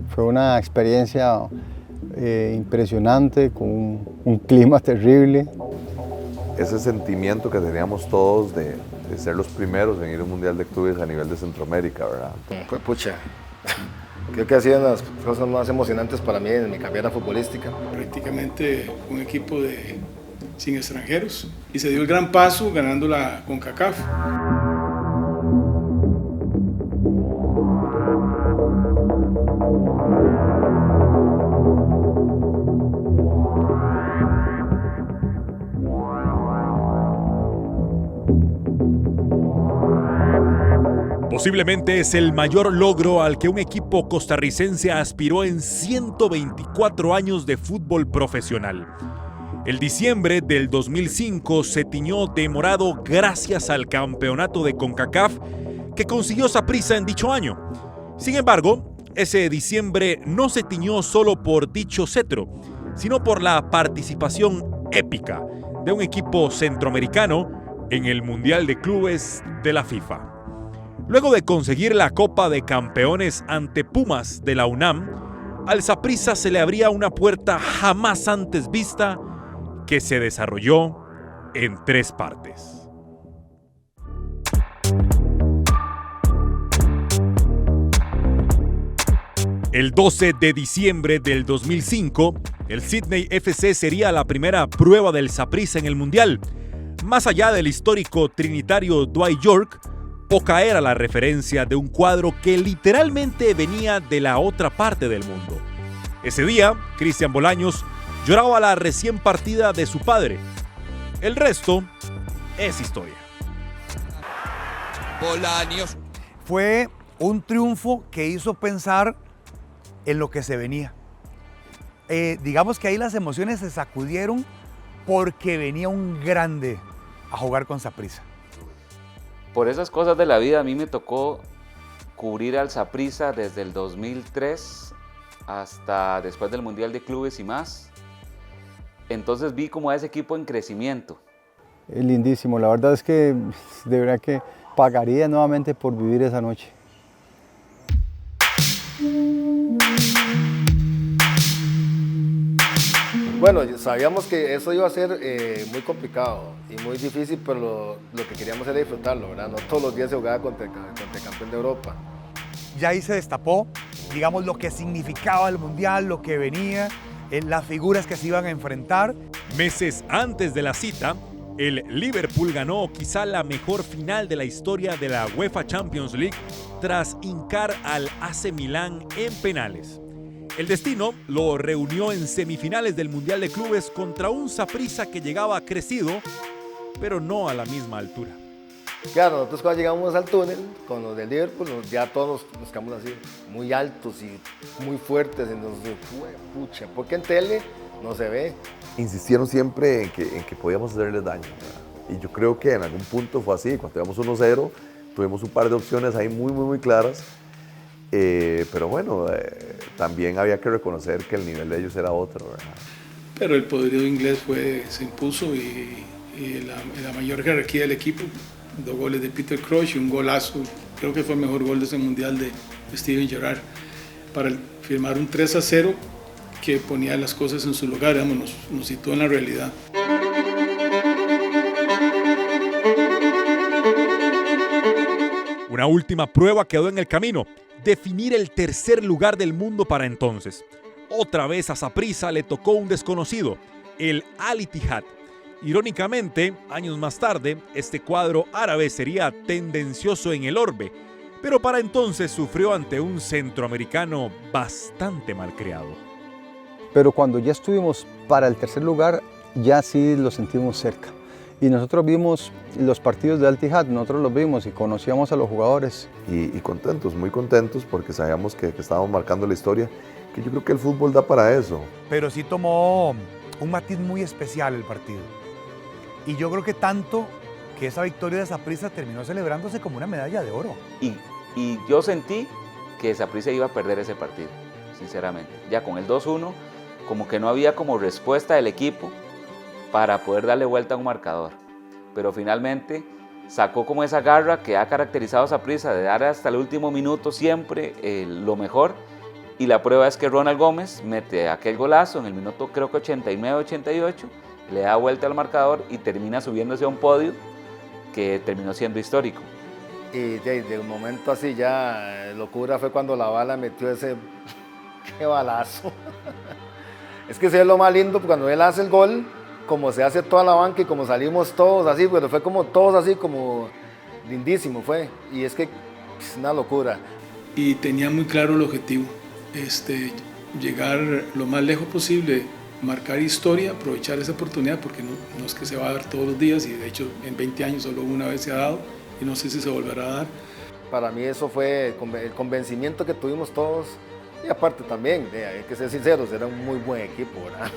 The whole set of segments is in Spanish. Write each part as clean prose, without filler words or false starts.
Fue una experiencia impresionante, con un clima terrible. Ese sentimiento que teníamos todos de ser los primeros en ir a un Mundial de Clubes a nivel de Centroamérica, ¿verdad? Pues pucha, creo que ha sido una de las cosas más emocionantes para mí en mi carrera futbolística. Prácticamente un equipo sin extranjeros y se dio el gran paso ganando la CONCACAF. Posiblemente es el mayor logro al que un equipo costarricense aspiró en 124 años de fútbol profesional. El diciembre del 2005 se tiñó de morado gracias al campeonato de CONCACAF que consiguió Saprissa en dicho año. Sin embargo, ese diciembre no se tiñó solo por dicho cetro, sino por la participación épica de un equipo centroamericano en el Mundial de Clubes de la FIFA. Luego de conseguir la Copa de Campeones ante Pumas de la UNAM, al Saprissa se le abría una puerta jamás antes vista que se desarrolló en 3 partes. El 12 de diciembre del 2005, el Sydney FC sería la primera prueba del Saprissa en el Mundial. Más allá del histórico trinitario Dwight Yorke, poca era la referencia de un cuadro que literalmente venía de la otra parte del mundo. Ese día, Cristian Bolaños lloraba la recién partida de su padre. El resto es historia. Bolaños. Fue un triunfo que hizo pensar en lo que se venía. Digamos que ahí las emociones se sacudieron porque venía un grande a jugar con Saprissa. Por esas cosas de la vida a mí me tocó cubrir al Saprissa desde el 2003 hasta después del Mundial de Clubes y más. Entonces vi como a ese equipo en crecimiento. Es lindísimo, la verdad es que de verdad que pagaría nuevamente por vivir esa noche. Bueno, sabíamos que eso iba a ser muy complicado y muy difícil, pero lo que queríamos era disfrutarlo, ¿verdad? No todos los días se jugaba contra el campeón de Europa. Ya ahí se destapó, digamos, lo que significaba el Mundial, lo que venía, las figuras que se iban a enfrentar. Meses antes de la cita, el Liverpool ganó quizá la mejor final de la historia de la UEFA Champions League tras hincar al AC Milán en penales. El destino lo reunió en semifinales del Mundial de Clubes contra un Saprissa que llegaba crecido, pero no a la misma altura. Claro, nosotros cuando llegamos al túnel con los del Liverpool, ya todos nos quedamos así, muy altos y muy fuertes, y nos pucha, porque en tele no se ve. Insistieron siempre en que podíamos hacerles daño, ¿verdad? Y yo creo que en algún punto fue así. Cuando íbamos 1-0, tuvimos un par de opciones ahí muy claras. Pero bueno, también había que reconocer que el nivel de ellos era otro, ¿verdad? Pero el poderío inglés se impuso y la mayor jerarquía del equipo, 2 goles de Peter Crouch y un golazo, creo que fue el mejor gol de ese mundial de Steven Gerrard, para firmar un 3-0 que ponía las cosas en su lugar, digamos, nos situó en la realidad. Una última prueba quedó en el camino: definir el tercer lugar del mundo para entonces. Otra vez a Saprissa le tocó un desconocido, el Al Ittihad. Irónicamente, años más tarde, este cuadro árabe sería tendencioso en el orbe, pero para entonces sufrió ante un centroamericano bastante malcriado. Pero cuando ya estuvimos para el tercer lugar, ya sí lo sentimos cerca. Y nosotros vimos los partidos de Al Ittihad, nosotros los vimos y conocíamos a los jugadores. Y contentos, muy contentos, porque sabíamos que estábamos marcando la historia, que yo creo que el fútbol da para eso. Pero sí tomó un matiz muy especial el partido. Y yo creo que tanto que esa victoria de Saprissa terminó celebrándose como una medalla de oro. Y yo sentí que Saprissa iba a perder ese partido, sinceramente. Ya con el 2-1, como que no había como respuesta del equipo. para poder darle vuelta a un marcador. Pero finalmente sacó como esa garra que ha caracterizado a Saprissa de dar hasta el último minuto siempre lo mejor. Y la prueba es que Ronald Gómez mete aquel golazo en el minuto creo que 89-88, le da vuelta al marcador y termina subiéndose a un podio que terminó siendo histórico. Y de un momento así ya, locura fue cuando la bala metió ese... ¡Qué balazo! Es que es lo más lindo cuando él hace el gol, como se hace toda la banca y como salimos todos así, pero fue como todos así, como lindísimo fue. Y es que es una locura. Y tenía muy claro el objetivo, llegar lo más lejos posible, marcar historia, aprovechar esa oportunidad, porque no es que se va a dar todos los días, y de hecho en 20 años solo una vez se ha dado, y no sé si se volverá a dar. Para mí eso fue el convencimiento que tuvimos todos, y aparte también, hay que ser sinceros, era un muy buen equipo, ¿verdad?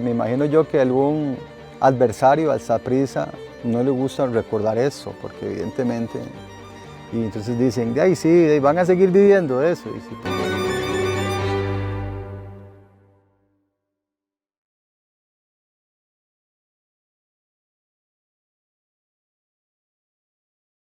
Me imagino yo que algún adversario al Saprissa no le gusta recordar eso, porque evidentemente, y entonces dicen, ay sí, van a seguir viviendo eso. Y sí.